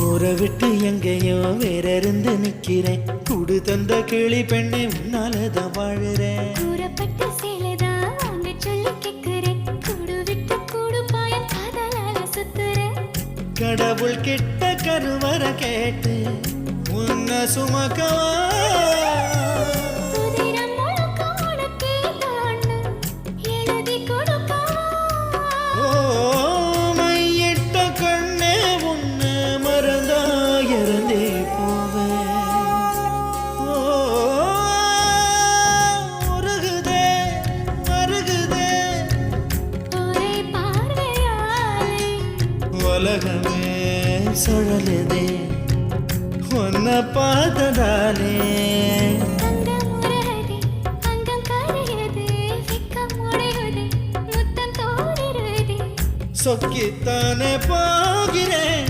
ஊரை விட்டு எங்கேயோ வேற இருந்து நிக்கிறேன். கூடு தந்த கிளி பெண்ணே உன்னாலதான் வாழுறேன். கூறப்பட்ட சேலைதான் வாங்க சொல்லி கேட்கிறேன். கூடு விட்டு கூடு பாயம் காதலால சுத்துறேன். கடவுள் கிட்ட கருவற கேட்டு உன்னை சுமக்கவா சுதிரம் முழுக்க உனக்கே தான்னு எழுதி கொடுக்கவா. ஓ மையிட்ட கண்ணே உன்னை மறந்தா இறந்தே போவேன். ஓ உருகுதே மருகுதே ஒரே பார்வையாலே உலகமே சுழலுதே உன்னை பார்த்ததாலே. அங்கம் உருகுதே, அங்கம் கரையுதே, வெட்கம் உடையுதே, முத்தம் தோன்றுதே. சொக்கித்தானே போகிறேன்